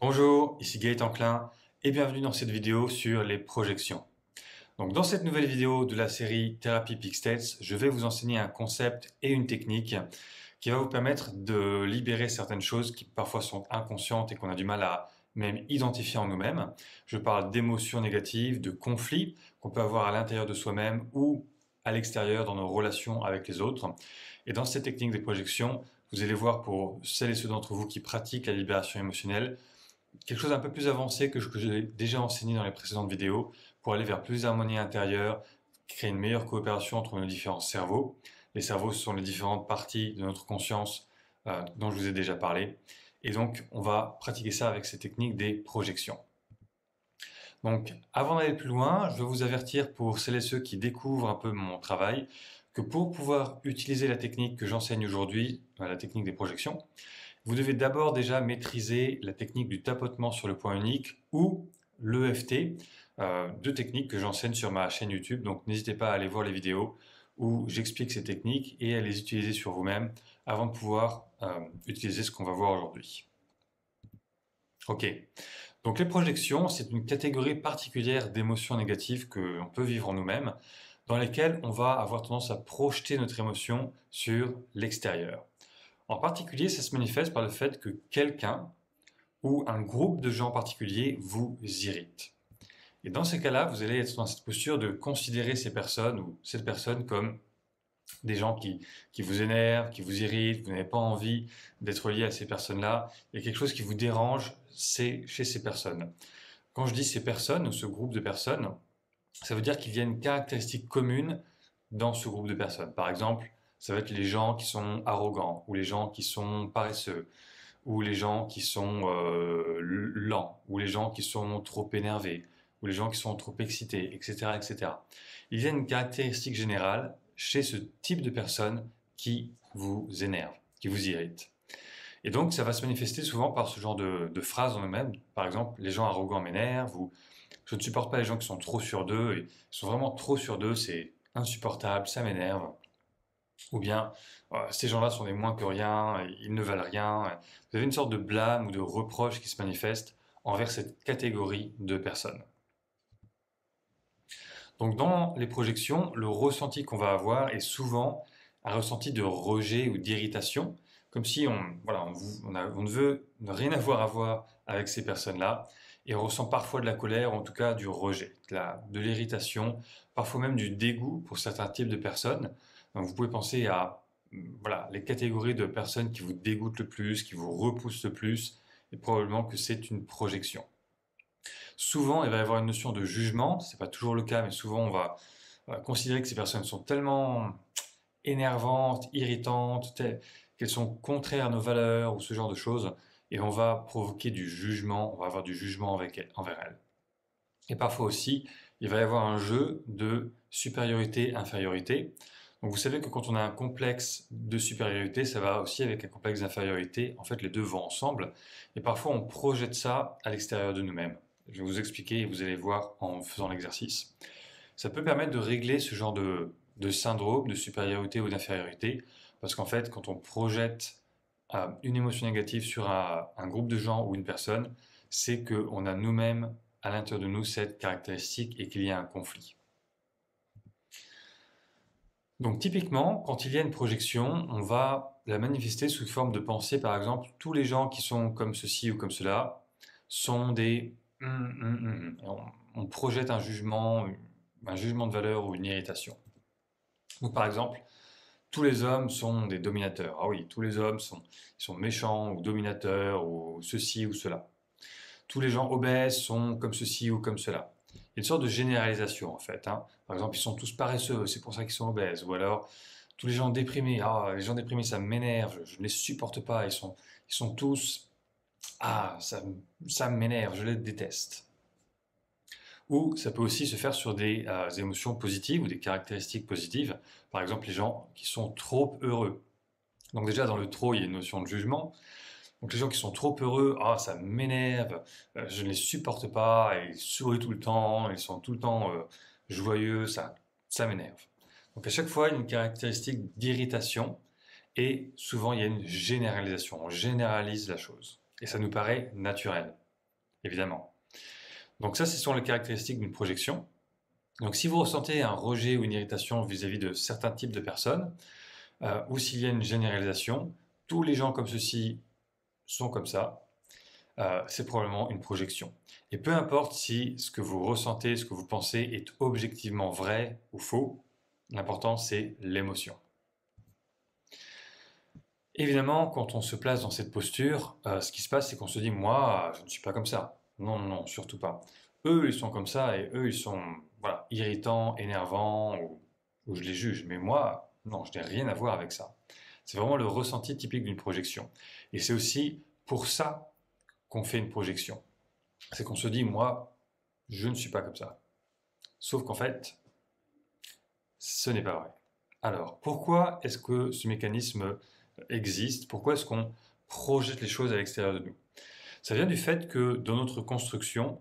Bonjour, ici Gaëtan Klein et bienvenue dans cette vidéo sur les projections. Donc dans cette nouvelle vidéo de la série Thérapie Peak States, je vais vous enseigner un concept et une technique qui va vous permettre de libérer certaines choses qui parfois sont inconscientes et qu'on a du mal à même identifier en nous-mêmes. Je parle d'émotions négatives, de conflits qu'on peut avoir à l'intérieur de soi-même ou à l'extérieur dans nos relations avec les autres. Et dans cette technique des projections, vous allez voir pour celles et ceux d'entre vous qui pratiquent la libération émotionnelle, quelque chose d'un peu plus avancé que j'ai déjà enseigné dans les précédentes vidéos pour aller vers plus d'harmonie intérieure, créer une meilleure coopération entre nos différents cerveaux. Les cerveaux, ce sont les différentes parties de notre conscience dont je vous ai déjà parlé. Et donc, on va pratiquer ça avec ces techniques des projections. Donc, avant d'aller plus loin, je veux vous avertir pour celles et ceux qui découvrent un peu mon travail, que pour pouvoir utiliser la technique que j'enseigne aujourd'hui, la technique des projections, vous devez d'abord déjà maîtriser la technique du tapotement sur le point unique ou l'EFT, deux techniques que j'enseigne sur ma chaîne YouTube. Donc n'hésitez pas à aller voir les vidéos où j'explique ces techniques et à les utiliser sur vous-même avant de pouvoir utiliser ce qu'on va voir aujourd'hui. Ok, donc les projections, c'est une catégorie particulière d'émotions négatives que l'on peut vivre en nous-mêmes, dans lesquelles on va avoir tendance à projeter notre émotion sur l'extérieur. En particulier, ça se manifeste par le fait que quelqu'un ou un groupe de gens particuliers vous irrite. Et dans ces cas-là, vous allez être dans cette posture de considérer ces personnes ou cette personne comme des gens qui vous énervent, qui vous irritent, vous n'avez pas envie d'être lié à ces personnes-là. Il y a quelque chose qui vous dérange, c'est chez ces personnes. Quand je dis ces personnes ou ce groupe de personnes, ça veut dire qu'il y a une caractéristique commune dans ce groupe de personnes. Par exemple, ça va être les gens qui sont arrogants, ou les gens qui sont paresseux, ou les gens qui sont lents, ou les gens qui sont trop énervés, ou les gens qui sont trop excités, etc., etc. Il y a une caractéristique générale chez ce type de personnes qui vous énerve, qui vous irrite. Et donc, ça va se manifester souvent par ce genre de phrases en eux-mêmes. Par exemple, les gens arrogants m'énervent, ou je ne supporte pas les gens qui sont trop sûrs d'eux, et ils sont vraiment trop sûrs d'eux, c'est insupportable, ça m'énerve. Ou bien, ces gens-là sont des moins que rien, ils ne valent rien. Vous avez une sorte de blâme ou de reproche qui se manifeste envers cette catégorie de personnes. Donc dans les projections, le ressenti qu'on va avoir est souvent un ressenti de rejet ou d'irritation, comme si on ne veut rien avoir à voir avec ces personnes-là, et on ressent parfois de la colère, en tout cas du rejet, de l'irritation, parfois même du dégoût pour certains types de personnes. Donc vous pouvez penser à les catégories de personnes qui vous dégoûtent le plus, qui vous repoussent le plus, et probablement que c'est une projection. Souvent, il va y avoir une notion de jugement, c'est pas toujours le cas, mais souvent on va considérer que ces personnes sont tellement énervantes, irritantes, qu'elles sont contraires à nos valeurs ou ce genre de choses, et on va provoquer du jugement, on va avoir du jugement envers elles. Et parfois aussi, il va y avoir un jeu de supériorité-infériorité. Donc vous savez que quand on a un complexe de supériorité, ça va aussi avec un complexe d'infériorité. En fait, les deux vont ensemble. Et parfois, on projette ça à l'extérieur de nous-mêmes. Je vais vous expliquer et vous allez voir en faisant l'exercice. Ça peut permettre de régler ce genre de syndrome de supériorité ou d'infériorité. Parce qu'en fait, quand on projette une émotion négative sur un groupe de gens ou une personne, c'est qu'on a nous-mêmes à l'intérieur de nous cette caractéristique et qu'il y a un conflit. Donc typiquement, quand il y a une projection, on va la manifester sous forme de pensée. Par exemple, tous les gens qui sont comme ceci ou comme cela sont des on projette un jugement de valeur ou une irritation. Donc par exemple, tous les hommes sont des dominateurs. Ah oui, tous les hommes sont méchants ou dominateurs ou ceci ou cela. Tous les gens obèses sont comme ceci ou comme cela. Il y a une sorte de généralisation en fait. Par exemple, ils sont tous paresseux, c'est pour ça qu'ils sont obèses. Ou alors, tous les gens déprimés, les gens déprimés, ça m'énerve, je ne les supporte pas, ils sont tous, ça m'énerve, je les déteste. Ou ça peut aussi se faire sur des émotions positives ou des caractéristiques positives. Par exemple, les gens qui sont trop heureux. Donc déjà, dans le trop, il y a une notion de jugement. Donc les gens qui sont trop heureux, ça m'énerve, je ne les supporte pas, et ils sourient tout le temps, ils sont tout le temps joyeux, ça m'énerve. Donc à chaque fois, il y a une caractéristique d'irritation et souvent il y a une généralisation, on généralise la chose et ça nous paraît naturel. évidemment. Donc ça, ce sont les caractéristiques d'une projection. Donc si vous ressentez un rejet ou une irritation vis-à-vis de certains types de personnes, ou s'il y a une généralisation, tous les gens comme ceci sont comme ça, c'est probablement une projection. Et peu importe si ce que vous ressentez, ce que vous pensez est objectivement vrai ou faux, l'important c'est l'émotion. Évidemment, quand on se place dans cette posture, ce qui se passe, c'est qu'on se dit, moi, je ne suis pas comme ça. Non, non, non, surtout pas. Eux, ils sont comme ça et eux, ils sont voilà, irritants, énervants, ou je les juge. Mais moi, non, je n'ai rien à voir avec ça. C'est vraiment le ressenti typique d'une projection. Et c'est aussi pour ça qu'on fait une projection. C'est qu'on se dit, moi, je ne suis pas comme ça. Sauf qu'en fait, ce n'est pas vrai. Alors, pourquoi est-ce que ce mécanisme existe? Pourquoi est-ce qu'on projette les choses à l'extérieur de nous? Ça vient du fait que dans notre construction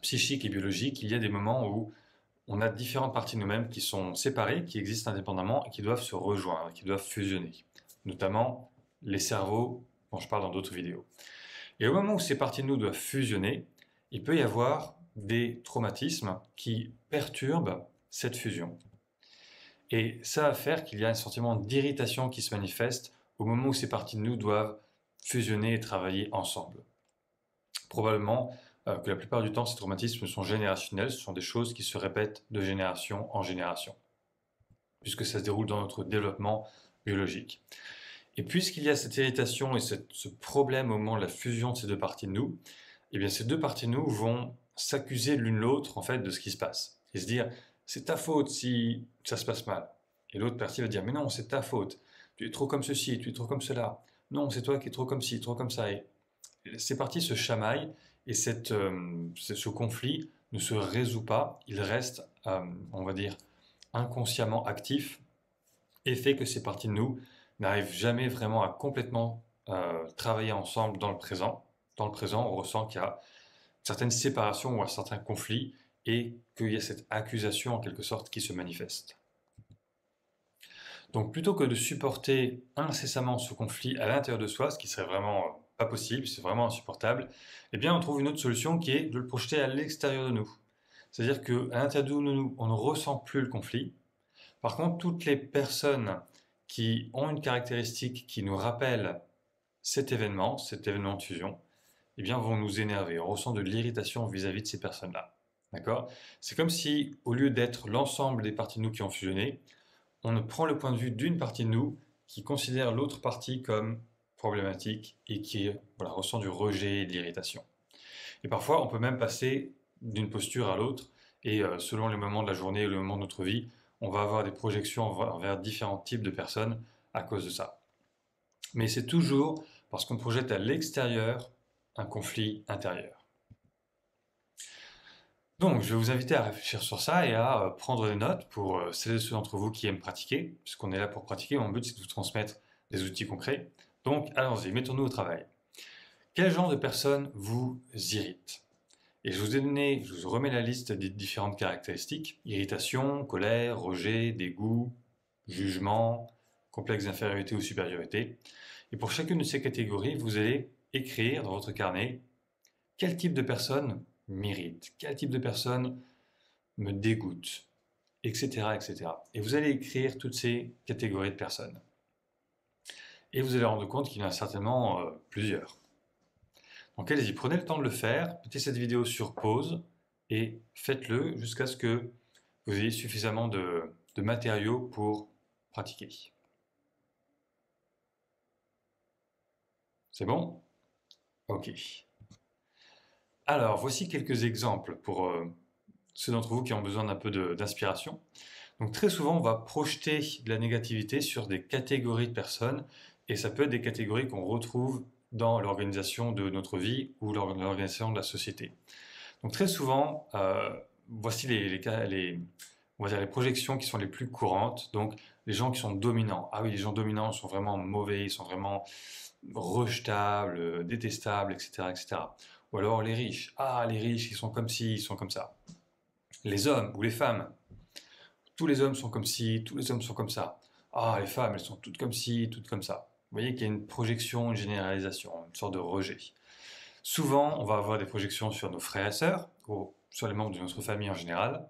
psychique et biologique, il y a des moments où on a différentes parties de nous-mêmes qui sont séparées, qui existent indépendamment et qui doivent se rejoindre, qui doivent fusionner. Notamment les cerveaux dont je parle dans d'autres vidéos. Et au moment où ces parties de nous doivent fusionner, il peut y avoir des traumatismes qui perturbent cette fusion. Et ça va faire qu'il y a un sentiment d'irritation qui se manifeste au moment où ces parties de nous doivent fusionner et travailler ensemble. Probablement que la plupart du temps, ces traumatismes sont générationnels, ce sont des choses qui se répètent de génération en génération, puisque ça se déroule dans notre développement biologique. Et puisqu'il y a cette irritation et ce problème au moment de la fusion de ces deux parties de nous, eh bien ces deux parties de nous vont s'accuser l'une l'autre en fait de ce qui se passe et se dire c'est ta faute si ça se passe mal. Et l'autre partie va dire mais non, c'est ta faute, tu es trop comme ceci, tu es trop comme cela, non, c'est toi qui es trop comme ci, trop comme ça. Et ces parties se chamaillent et ce conflit ne se résout pas, il reste, on va dire, inconsciemment actif et fait que ces parties de nous n'arrivent jamais vraiment à complètement travailler ensemble dans le présent. Dans le présent, on ressent qu'il y a certaines séparations ou un certain conflit et qu'il y a cette accusation en quelque sorte qui se manifeste. Donc plutôt que de supporter incessamment ce conflit à l'intérieur de soi, ce qui serait vraiment pas possible, c'est vraiment insupportable, eh bien on trouve une autre solution qui est de le projeter à l'extérieur de nous. C'est-à-dire qu'à l'intérieur de nous, on ne ressent plus le conflit. Par contre, toutes les personnes qui ont une caractéristique qui nous rappelle cet événement de fusion, eh bien, vont nous énerver. On ressent de l'irritation vis-à-vis de ces personnes-là. D'accord? C'est comme si, au lieu d'être l'ensemble des parties de nous qui ont fusionné, on prend le point de vue d'une partie de nous qui considère l'autre partie comme problématique et qui ressent du rejet et de l'irritation. Et parfois, on peut même passer d'une posture à l'autre et selon les moments de la journée et le moment de notre vie, on va avoir des projections envers différents types de personnes à cause de ça. Mais c'est toujours parce qu'on projette à l'extérieur un conflit intérieur. Donc, je vais vous inviter à réfléchir sur ça et à prendre des notes pour celles et ceux d'entre vous qui aiment pratiquer, puisqu'on est là pour pratiquer. Mon but, c'est de vous transmettre des outils concrets. Donc, allons-y, mettons-nous au travail. Quel genre de personnes vous irritent? Et je vous remets la liste des différentes caractéristiques. Irritation, colère, rejet, dégoût, jugement, complexe d'infériorité ou supériorité. Et pour chacune de ces catégories, vous allez écrire dans votre carnet quel type de personne m'irrite, quel type de personne me dégoûte, etc., etc. Et vous allez écrire toutes ces catégories de personnes. Et vous allez rendre compte qu'il y en a certainement plusieurs. Donc allez-y, prenez le temps de le faire, mettez cette vidéo sur pause et faites-le jusqu'à ce que vous ayez suffisamment de matériaux pour pratiquer. C'est bon? Ok. Alors, voici quelques exemples pour ceux d'entre vous qui ont besoin d'un peu d'inspiration. Donc très souvent, on va projeter de la négativité sur des catégories de personnes et ça peut être des catégories qu'on retrouve dans l'organisation de notre vie ou l'organisation de la société. Donc très souvent, voici on va dire les projections qui sont les plus courantes. Donc les gens qui sont dominants. Ah oui, les gens dominants sont vraiment mauvais, ils sont vraiment rejetables, détestables, etc., etc. Ou alors les riches. Ah, les riches, ils sont comme ci, ils sont comme ça. Les hommes ou les femmes. Tous les hommes sont comme ci, tous les hommes sont comme ça. Ah, les femmes, elles sont toutes comme ci, toutes comme ça. Vous voyez qu'il y a une projection, une généralisation, une sorte de rejet. Souvent, on va avoir des projections sur nos frères et sœurs, ou sur les membres de notre famille en général.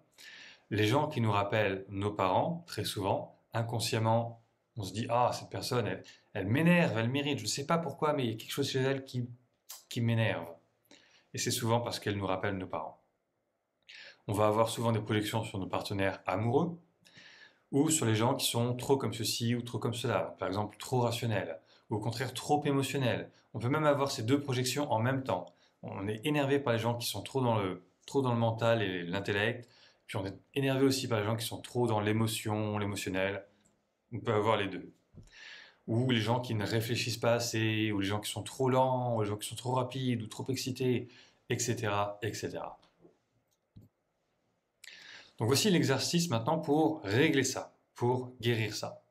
Les gens qui nous rappellent nos parents, très souvent, inconsciemment, on se dit: «Ah, cette personne, elle m'énerve, elle m'irrite, je ne sais pas pourquoi, mais il y a quelque chose chez elle qui m'énerve.» Et c'est souvent parce qu'elle nous rappelle nos parents. On va avoir souvent des projections sur nos partenaires amoureux, ou sur les gens qui sont trop comme ceci ou trop comme cela, par exemple trop rationnels, ou au contraire trop émotionnels. On peut même avoir ces deux projections en même temps. On est énervé par les gens qui sont trop dans le mental et l'intellect, puis on est énervé aussi par les gens qui sont trop dans l'émotion, l'émotionnel. On peut avoir les deux. Ou les gens qui ne réfléchissent pas assez, ou les gens qui sont trop lents, ou les gens qui sont trop rapides, ou trop excités, etc., etc. Donc voici l'exercice maintenant pour régler ça, pour guérir ça.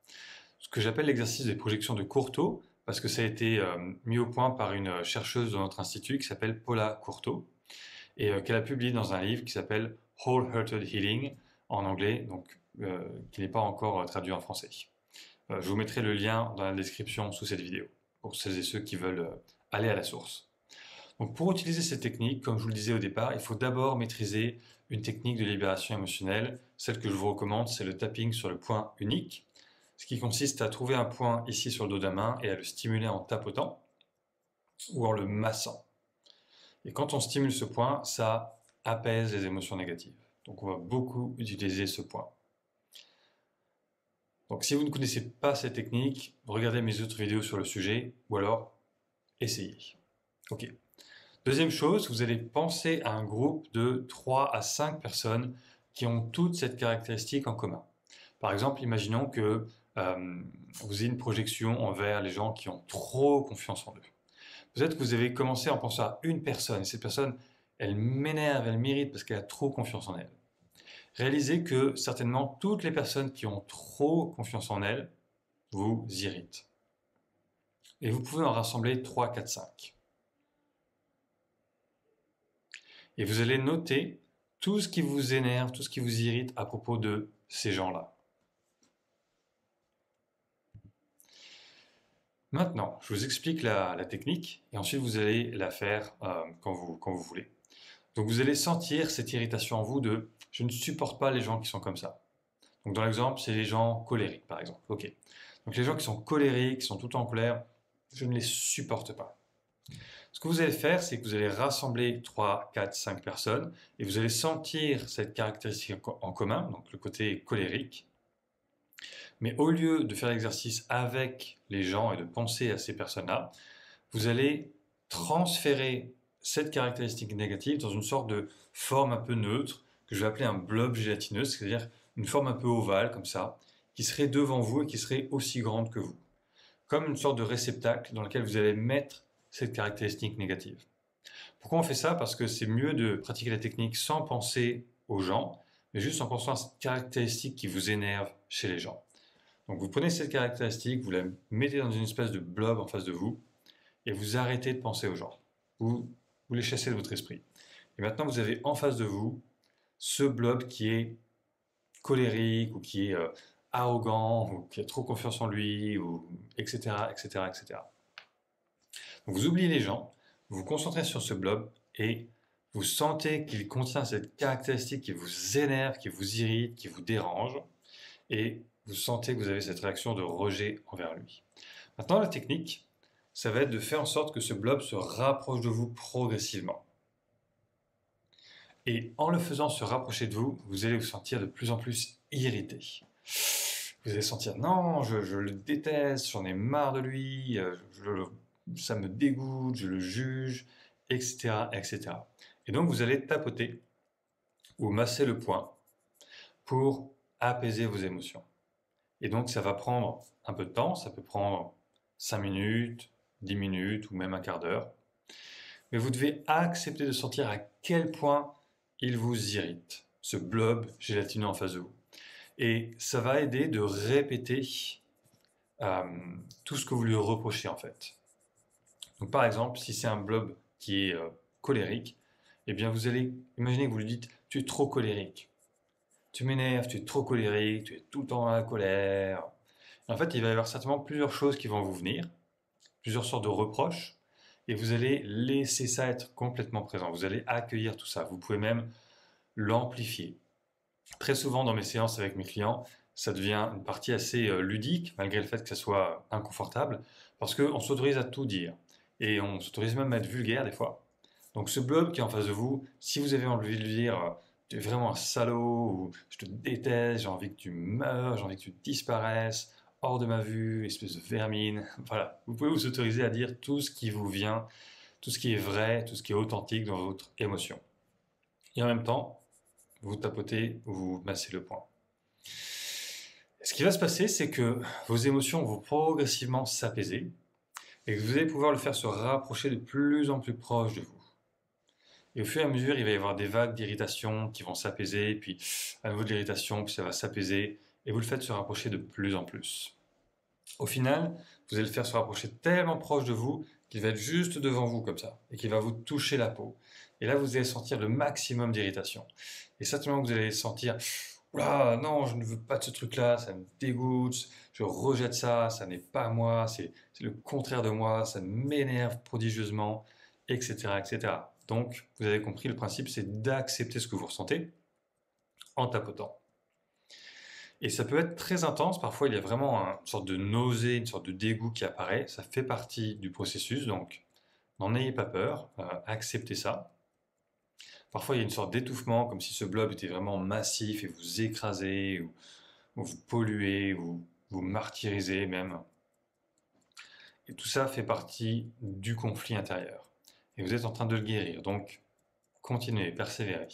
Ce que j'appelle l'exercice des projections de Courtauld, parce que ça a été mis au point par une chercheuse de notre institut qui s'appelle Paula Courtauld, et qu'elle a publié dans un livre qui s'appelle Wholehearted Healing, en anglais, donc qui n'est pas encore traduit en français. Je vous mettrai le lien dans la description sous cette vidéo, pour celles et ceux qui veulent aller à la source. Donc pour utiliser cette technique, comme je vous le disais au départ, il faut d'abord maîtriser une technique de libération émotionnelle. Celle que je vous recommande, c'est le tapping sur le point unique, ce qui consiste à trouver un point ici sur le dos de la main et à le stimuler en tapotant ou en le massant. Et quand on stimule ce point, ça apaise les émotions négatives. Donc on va beaucoup utiliser ce point. Donc si vous ne connaissez pas cette technique, regardez mes autres vidéos sur le sujet ou alors essayez. Ok. Deuxième chose, vous allez penser à un groupe de 3 à 5 personnes qui ont toutes cette caractéristique en commun. Par exemple, imaginons que vous ayez une projection envers les gens qui ont trop confiance en eux. Peut-être que vous avez commencé en pensant à une personne, et cette personne, elle m'énerve, elle m'irrite parce qu'elle a trop confiance en elle. Réalisez que certainement toutes les personnes qui ont trop confiance en elles vous irritent. Et vous pouvez en rassembler 3, 4, 5. Et vous allez noter tout ce qui vous énerve, tout ce qui vous irrite à propos de ces gens-là. Maintenant, je vous explique la technique et ensuite vous allez la faire quand vous voulez. Donc vous allez sentir cette irritation en vous de « je ne supporte pas les gens qui sont comme ça ». Donc dans l'exemple, c'est les gens colériques par exemple. Ok. Donc les gens qui sont colériques, qui sont tout le temps en colère, je ne les supporte pas. Ce que vous allez faire, c'est que vous allez rassembler 3, 4, 5 personnes et vous allez sentir cette caractéristique en commun, donc le côté colérique. Mais au lieu de faire l'exercice avec les gens et de penser à ces personnes-là, vous allez transférer cette caractéristique négative dans une sorte de forme un peu neutre que je vais appeler un blob gélatineux, c'est-à-dire une forme un peu ovale comme ça, qui serait devant vous et qui serait aussi grande que vous. Comme une sorte de réceptacle dans lequel vous allez mettre cette caractéristique négative. Pourquoi on fait ça? Parce que c'est mieux de pratiquer la technique sans penser aux gens, mais juste en pensant à cette caractéristique qui vous énerve chez les gens. Donc vous prenez cette caractéristique, vous la mettez dans une espèce de blob en face de vous, et vous arrêtez de penser aux gens. Vous les chassez de votre esprit. Et maintenant vous avez en face de vous ce blob qui est colérique, ou qui est arrogant, ou qui a trop confiance en lui, ou etc., etc., etc. Donc vous oubliez les gens, vous vous concentrez sur ce blob et vous sentez qu'il contient cette caractéristique qui vous énerve, qui vous irrite, qui vous dérange, et vous sentez que vous avez cette réaction de rejet envers lui. Maintenant, la technique, ça va être de faire en sorte que ce blob se rapproche de vous progressivement. Et en le faisant se rapprocher de vous, vous allez vous sentir de plus en plus irrité. Vous allez sentir, non, je le déteste, j'en ai marre de lui, ça me dégoûte, je le juge, etc., etc. Et donc vous allez tapoter ou masser le poing pour apaiser vos émotions. Et donc ça va prendre un peu de temps, ça peut prendre 5 minutes, 10 minutes ou même un quart d'heure. Mais vous devez accepter de sentir à quel point il vous irrite, ce blob gélatineux en face de vous. Et ça va aider de répéter tout ce que vous lui reprochez en fait. Donc par exemple, si c'est un blob qui est colérique, eh bien vous allez imaginer que vous lui dites « tu es trop colérique, tu m'énerves, tu es trop colérique, tu es tout le temps dans la colère ». En fait, il va y avoir certainement plusieurs choses qui vont vous venir, plusieurs sortes de reproches, et vous allez laisser ça être complètement présent. Vous allez accueillir tout ça. Vous pouvez même l'amplifier. Très souvent dans mes séances avec mes clients, ça devient une partie assez ludique, malgré le fait que ça soit inconfortable, parce qu'on s'autorise à tout dire. Et on s'autorise même à être vulgaire des fois. Donc ce blob qui est en face de vous, si vous avez envie de lui dire tu es vraiment un salaud, ou je te déteste, j'ai envie que tu meurs, j'ai envie que tu disparaisses, hors de ma vue, espèce de vermine, voilà. Vous pouvez vous autoriser à dire tout ce qui vous vient, tout ce qui est vrai, tout ce qui est authentique dans votre émotion. Et en même temps, vous tapotez ou vous massez le poing. Ce qui va se passer, c'est que vos émotions vont progressivement s'apaiser et que vous allez pouvoir le faire se rapprocher de plus en plus proche de vous. Et au fur et à mesure, il va y avoir des vagues d'irritation qui vont s'apaiser, puis à nouveau de l'irritation, puis ça va s'apaiser, et vous le faites se rapprocher de plus en plus. Au final, vous allez le faire se rapprocher tellement proche de vous qu'il va être juste devant vous comme ça, et qu'il va vous toucher la peau. Et là, vous allez sentir le maximum d'irritation. Et certainement que vous allez sentir ah non, je ne veux pas de ce truc-là, ça me dégoûte, je rejette ça, ça n'est pas moi, c'est le contraire de moi, ça m'énerve prodigieusement, etc., etc. Donc, vous avez compris, le principe, c'est d'accepter ce que vous ressentez en tapotant. Et ça peut être très intense, parfois il y a vraiment une sorte de nausée, une sorte de dégoût qui apparaît, ça fait partie du processus, donc n'en ayez pas peur, acceptez ça. Parfois, il y a une sorte d'étouffement, comme si ce blob était vraiment massif et vous écrasez, ou vous polluez, ou vous martyrisez même. Et tout ça fait partie du conflit intérieur. Et vous êtes en train de le guérir, donc continuez, persévérez.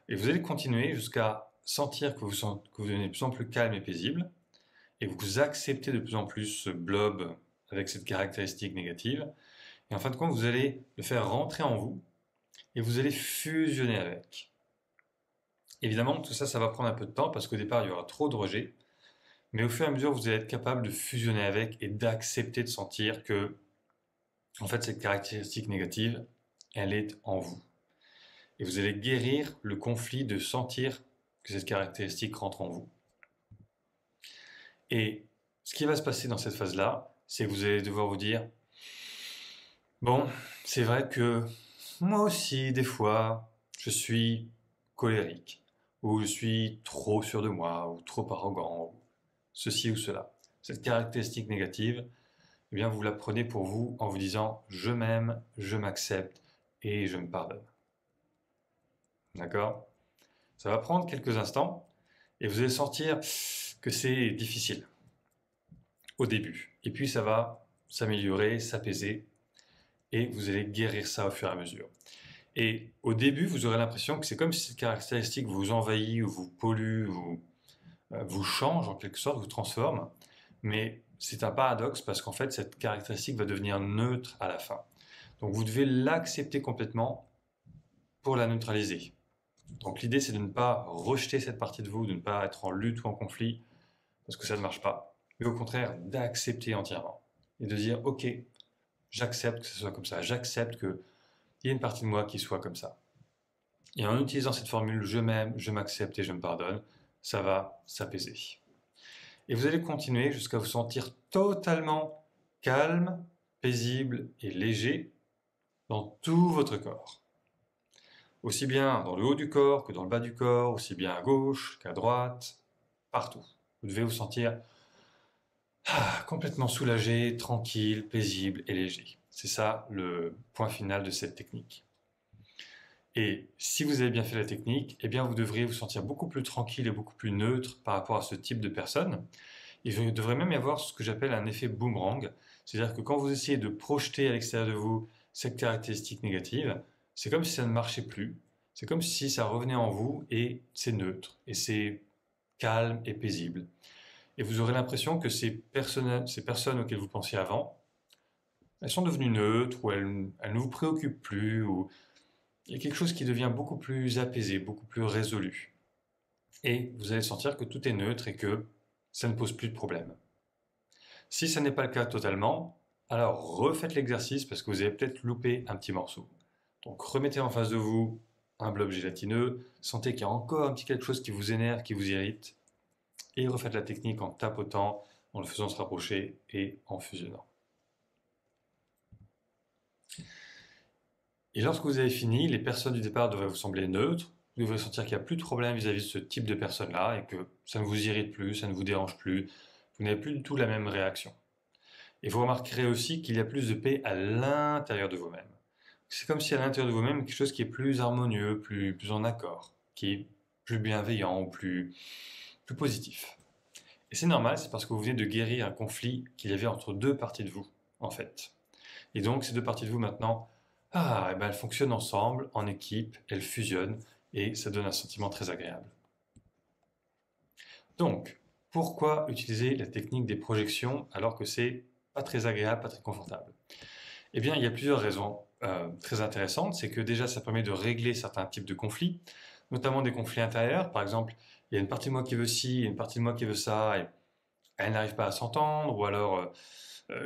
Et vous allez continuer jusqu'à sentir que vous devenez de plus en plus calme et paisible, et vous acceptez de plus en plus ce blob avec cette caractéristique négative. Et en fin de compte, vous allez le faire rentrer en vous, et vous allez fusionner avec. Évidemment, tout ça, ça va prendre un peu de temps parce qu'au départ, il y aura trop de rejet. Mais au fur et à mesure, vous allez être capable de fusionner avec et d'accepter de sentir que, en fait, cette caractéristique négative, elle est en vous. Et vous allez guérir le conflit de sentir que cette caractéristique rentre en vous. Et ce qui va se passer dans cette phase-là, c'est que vous allez devoir vous dire, bon, c'est vrai que moi aussi, des fois, je suis colérique, ou je suis trop sûr de moi, ou trop arrogant, ou ceci ou cela. Cette caractéristique négative, eh bien, vous la prenez pour vous en vous disant « je m'aime, je m'accepte et je me pardonne ». D'accord? Ça va prendre quelques instants et vous allez sentir que c'est difficile au début. Et puis ça va s'améliorer, s'apaiser et vous allez guérir ça au fur et à mesure. Et au début, vous aurez l'impression que c'est comme si cette caractéristique vous envahit ou vous pollue, vous change en quelque sorte, vous transforme. Mais c'est un paradoxe parce qu'en fait, cette caractéristique va devenir neutre à la fin. Donc vous devez l'accepter complètement pour la neutraliser. Donc l'idée, c'est de ne pas rejeter cette partie de vous, de ne pas être en lutte ou en conflit, parce que ça ne marche pas. Mais au contraire, d'accepter entièrement. Et de dire, ok, j'accepte que ce soit comme ça, j'accepte qu'il y ait une partie de moi qui soit comme ça. Et en utilisant cette formule, je m'aime, je m'accepte et je me pardonne, ça va s'apaiser. Et vous allez continuer jusqu'à vous sentir totalement calme, paisible et léger dans tout votre corps. Aussi bien dans le haut du corps que dans le bas du corps, aussi bien à gauche qu'à droite, partout. Vous devez vous sentir complètement soulagé, tranquille, paisible et léger. C'est ça le point final de cette technique. Et si vous avez bien fait la technique, eh bien vous devriez vous sentir beaucoup plus tranquille et beaucoup plus neutre par rapport à ce type de personne. Il devrait même y avoir ce que j'appelle un effet boomerang, c'est-à-dire que quand vous essayez de projeter à l'extérieur de vous cette caractéristique négative, c'est comme si ça ne marchait plus, c'est comme si ça revenait en vous et c'est neutre, et c'est calme et paisible. Et vous aurez l'impression que ces personnes auxquelles vous pensiez avant, elles sont devenues neutres, ou elles ne vous préoccupent plus, ou il y a quelque chose qui devient beaucoup plus apaisé, beaucoup plus résolu. Et vous allez sentir que tout est neutre et que ça ne pose plus de problème. Si ce n'est pas le cas totalement, alors refaites l'exercice parce que vous avez peut-être loupé un petit morceau. Donc remettez en face de vous un blob gélatineux, sentez qu'il y a encore un petit quelque chose qui vous énerve, qui vous irrite, et refaites la technique en tapotant, en le faisant se rapprocher et en fusionnant. Et lorsque vous avez fini, les personnes du départ devraient vous sembler neutres. Vous devrez sentir qu'il n'y a plus de problème vis-à-vis de ce type de personnes-là et que ça ne vous irrite plus, ça ne vous dérange plus. Vous n'avez plus du tout la même réaction. Et vous remarquerez aussi qu'il y a plus de paix à l'intérieur de vous-même. C'est comme si à l'intérieur de vous-même, quelque chose qui est plus harmonieux, plus en accord, qui est plus bienveillant ou plus positif. Et c'est normal, c'est parce que vous venez de guérir un conflit qu'il y avait entre deux parties de vous, en fait. Et donc, ces deux parties de vous maintenant, eh ben, elles fonctionnent ensemble, en équipe, elles fusionnent, et ça donne un sentiment très agréable. Donc, pourquoi utiliser la technique des projections alors que c'est pas très agréable, pas très confortable? Eh bien, il y a plusieurs raisons très intéressantes. C'est que déjà, ça permet de régler certains types de conflits, notamment des conflits intérieurs. Par exemple, il y a une partie de moi qui veut ci, une partie de moi qui veut ça, et elle n'arrive pas à s'entendre, ou alors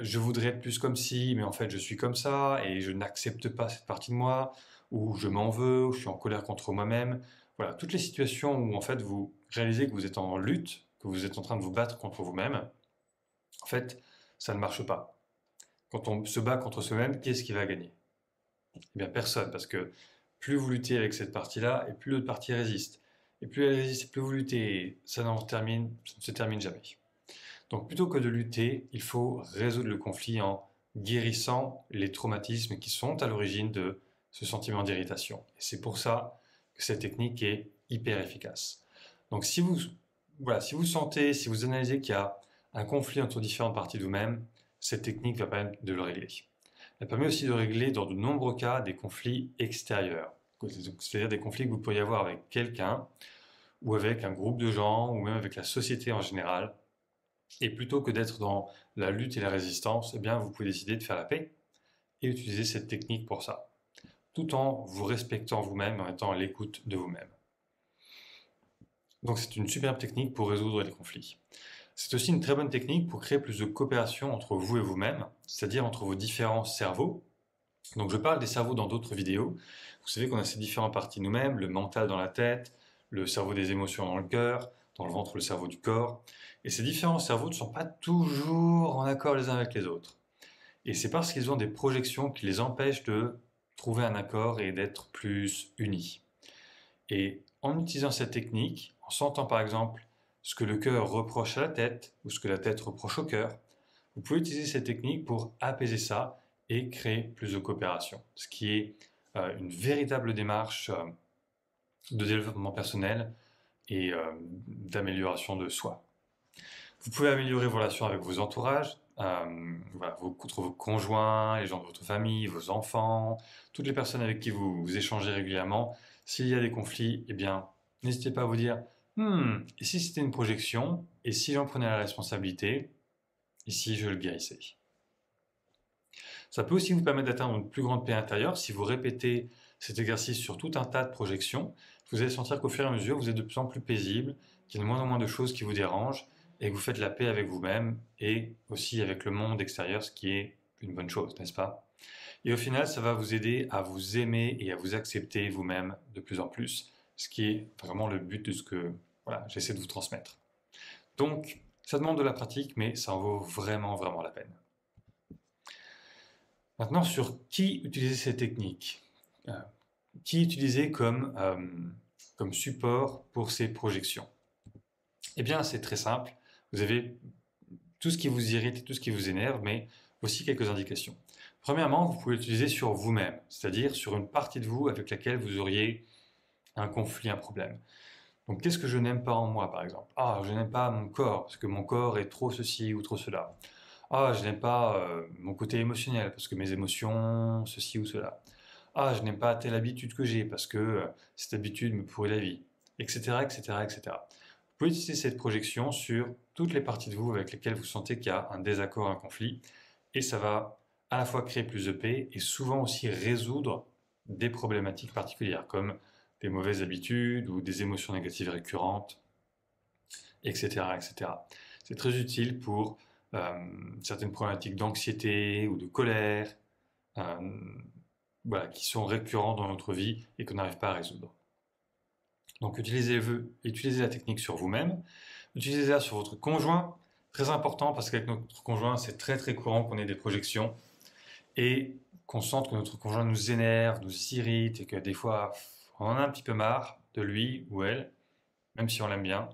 je voudrais être plus comme ci, mais en fait je suis comme ça, et je n'accepte pas cette partie de moi, ou je m'en veux, ou je suis en colère contre moi-même. Voilà, toutes les situations où en fait vous réalisez que vous êtes en lutte, que vous êtes en train de vous battre contre vous-même, en fait, ça ne marche pas. Quand on se bat contre soi-même, qui est-ce qui va gagner? Eh bien, personne, parce que plus vous luttez avec cette partie-là, et plus l'autre partie résiste. Et plus elle résiste, et plus vous luttez, ça ne se termine jamais. Donc, plutôt que de lutter, il faut résoudre le conflit en guérissant les traumatismes qui sont à l'origine de ce sentiment d'irritation. Et c'est pour ça que cette technique est hyper efficace. Donc, si vous sentez, si vous analysez qu'il y a un conflit entre différentes parties de vous-même, cette technique va permettre de le régler. Elle permet aussi de régler, dans de nombreux cas, des conflits extérieurs. C'est-à-dire des conflits que vous pourriez avoir avec quelqu'un, ou avec un groupe de gens, ou même avec la société en général. Et plutôt que d'être dans la lutte et la résistance, eh bien, vous pouvez décider de faire la paix et utiliser cette technique pour ça, tout en vous respectant vous-même, en étant à l'écoute de vous-même. Donc c'est une superbe technique pour résoudre les conflits. C'est aussi une très bonne technique pour créer plus de coopération entre vous et vous-même, c'est-à-dire entre vos différents cerveaux. Donc je parle des cerveaux dans d'autres vidéos. Vous savez qu'on a ces différentes parties nous-mêmes, le mental dans la tête, le cerveau des émotions dans le cœur, dans le ventre le cerveau du corps. Et ces différents cerveaux ne sont pas toujours en accord les uns avec les autres. Et c'est parce qu'ils ont des projections qui les empêchent de trouver un accord et d'être plus unis. Et en utilisant cette technique, en sentant par exemple ce que le cœur reproche à la tête ou ce que la tête reproche au cœur, vous pouvez utiliser cette technique pour apaiser ça et créer plus de coopération, ce qui est une véritable démarche de développement personnel et d'amélioration de soi. Vous pouvez améliorer vos relations avec vos entourages, contre vos conjoints, les gens de votre famille, vos enfants, toutes les personnes avec qui vous échangez régulièrement. S'il y a des conflits, eh bien, n'hésitez pas à vous dire et si c'était une projection, et si j'en prenais la responsabilité, et si je le guérissais. Ça peut aussi vous permettre d'atteindre une plus grande paix intérieure si vous répétez cet exercice sur tout un tas de projections. Vous allez sentir qu'au fur et à mesure, vous êtes de plus en plus paisible, qu'il y a de moins en moins de choses qui vous dérangent et que vous faites la paix avec vous-même et aussi avec le monde extérieur, ce qui est une bonne chose, n'est-ce pas? Et au final, ça va vous aider à vous aimer et à vous accepter vous-même de plus en plus, ce qui est vraiment le but de ce que j'essaie de vous transmettre. Donc, ça demande de la pratique, mais ça en vaut vraiment, vraiment la peine. Maintenant, sur qui utiliser ces techniques? Qui utiliser comme support pour ces projections? Eh bien, c'est très simple. Vous avez tout ce qui vous irrite et tout ce qui vous énerve, mais aussi quelques indications. Premièrement, vous pouvez l'utiliser sur vous-même, c'est-à-dire sur une partie de vous avec laquelle vous auriez un conflit, un problème. Donc, qu'est-ce que je n'aime pas en moi, par exemple? Ah, je n'aime pas mon corps, parce que mon corps est trop ceci ou trop cela. Ah, je n'aime pas mon côté émotionnel, parce que mes émotions, ceci ou cela. Ah, je n'aime pas telle habitude que j'ai, parce que cette habitude me pourrit la vie, etc., etc., etc. Vous pouvez utiliser cette projection sur toutes les parties de vous avec lesquelles vous sentez qu'il y a un désaccord, un conflit, et ça va à la fois créer plus de paix et souvent aussi résoudre des problématiques particulières, comme des mauvaises habitudes ou des émotions négatives récurrentes, etc., etc. C'est très utile pour certaines problématiques d'anxiété ou de colère, qui sont récurrents dans notre vie et qu'on n'arrive pas à résoudre. Donc utilisez la technique sur vous-même, utilisez-la sur votre conjoint, très important parce qu'avec notre conjoint c'est très très courant qu'on ait des projections et qu'on sente que notre conjoint nous énerve, nous irrite et que des fois on en a un petit peu marre de lui ou elle, même si on l'aime bien.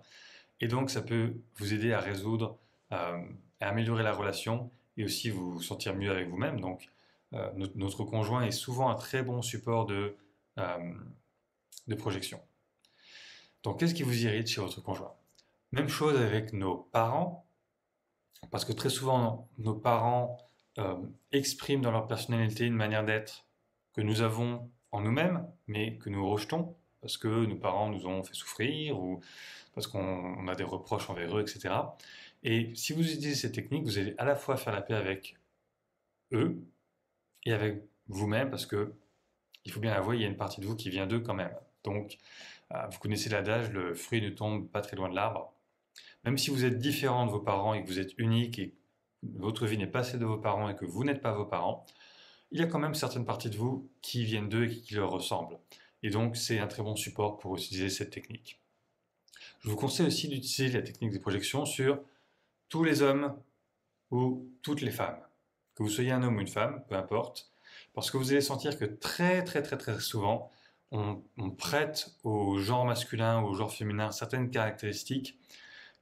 Et donc ça peut vous aider à résoudre, à améliorer la relation et aussi vous sentir mieux avec vous-même. Donc notre conjoint est souvent un très bon support de projection. Donc qu'est-ce qui vous irrite chez votre conjoint? Même chose avec nos parents, parce que très souvent nos parents expriment dans leur personnalité une manière d'être que nous avons en nous-mêmes, mais que nous rejetons, parce que nos parents nous ont fait souffrir, ou parce qu'on a des reproches envers eux, etc. Et si vous utilisez cette technique, vous allez à la fois faire la paix avec eux et avec vous-même, parce que il faut bien avouer, il y a une partie de vous qui vient d'eux quand même. Donc, vous connaissez l'adage, le fruit ne tombe pas très loin de l'arbre. Même si vous êtes différent de vos parents et que vous êtes unique et que votre vie n'est pas celle de vos parents et que vous n'êtes pas vos parents, il y a quand même certaines parties de vous qui viennent d'eux et qui leur ressemblent. Et donc, c'est un très bon support pour utiliser cette technique. Je vous conseille aussi d'utiliser la technique des projections sur tous les hommes ou toutes les femmes. Que vous soyez un homme ou une femme, peu importe, parce que vous allez sentir que très souvent, on prête au genre masculin ou au genre féminin certaines caractéristiques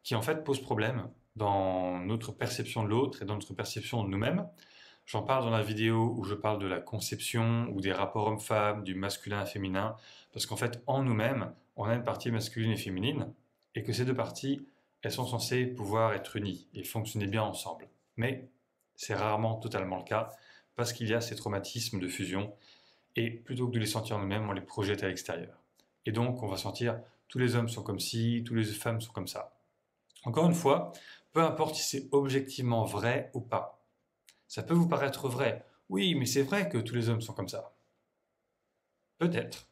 qui en fait posent problème dans notre perception de l'autre et dans notre perception de nous-mêmes. J'en parle dans la vidéo où je parle de la conception ou des rapports hommes-femmes, du masculin et féminin, parce qu'en fait, en nous-mêmes, on a une partie masculine et féminine, et que ces deux parties, elles sont censées pouvoir être unies et fonctionner bien ensemble. Mais c'est rarement totalement le cas, parce qu'il y a ces traumatismes de fusion, et plutôt que de les sentir en nous-mêmes, on les projette à l'extérieur. Et donc, on va sentir, tous les hommes sont comme ci, toutes les femmes sont comme ça. Encore une fois, peu importe si c'est objectivement vrai ou pas. Ça peut vous paraître vrai. Oui, mais c'est vrai que tous les hommes sont comme ça. Peut-être.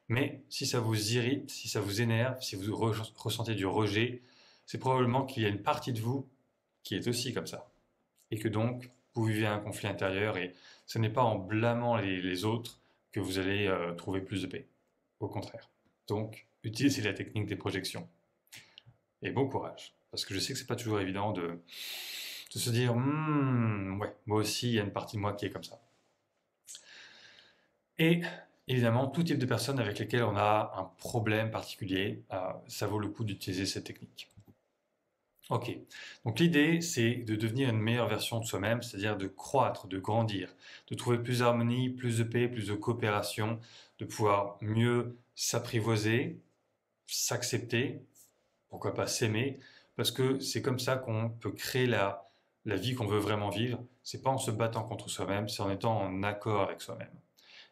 Mais si ça vous irrite, si ça vous énerve, si vous ressentez du rejet, c'est probablement qu'il y a une partie de vous qui est aussi comme ça. Et que donc, vous vivez un conflit intérieur et ce n'est pas en blâmant les autres que vous allez trouver plus de paix. Au contraire. Donc, utilisez la technique des projections. Et bon courage. Parce que je sais que c'est pas toujours évident de se dire ouais, moi aussi, il y a une partie de moi qui est comme ça. Et évidemment, tout type de personnes avec lesquelles on a un problème particulier, ça vaut le coup d'utiliser cette technique. Ok, donc l'idée, c'est de devenir une meilleure version de soi-même, c'est-à-dire de croître, de grandir, de trouver plus d'harmonie, plus de paix, plus de coopération, de pouvoir mieux s'apprivoiser, s'accepter, pourquoi pas s'aimer, parce que c'est comme ça qu'on peut créer la vie qu'on veut vraiment vivre. C'est pas en se battant contre soi-même, c'est en étant en accord avec soi-même.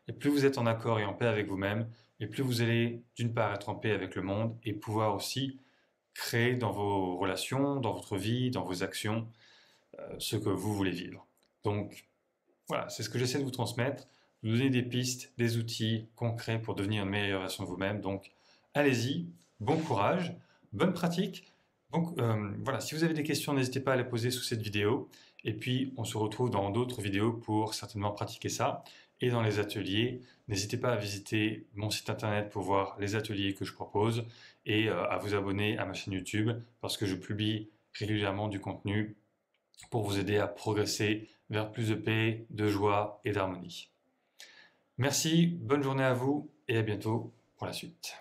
Et plus vous êtes en accord et en paix avec vous-même, et plus vous allez d'une part être en paix avec le monde et pouvoir aussi créer dans vos relations, dans votre vie, dans vos actions, ce que vous voulez vivre. Donc voilà, c'est ce que j'essaie de vous transmettre, vous donner des pistes, des outils concrets pour devenir une meilleure version de vous-même. Donc allez-y, bon courage, bonne pratique. Donc voilà, si vous avez des questions, n'hésitez pas à les poser sous cette vidéo. Et puis, on se retrouve dans d'autres vidéos pour certainement pratiquer ça. Et dans les ateliers, n'hésitez pas à visiter mon site internet pour voir les ateliers que je propose et à vous abonner à ma chaîne YouTube parce que je publie régulièrement du contenu pour vous aider à progresser vers plus de paix, de joie et d'harmonie. Merci, bonne journée à vous et à bientôt pour la suite.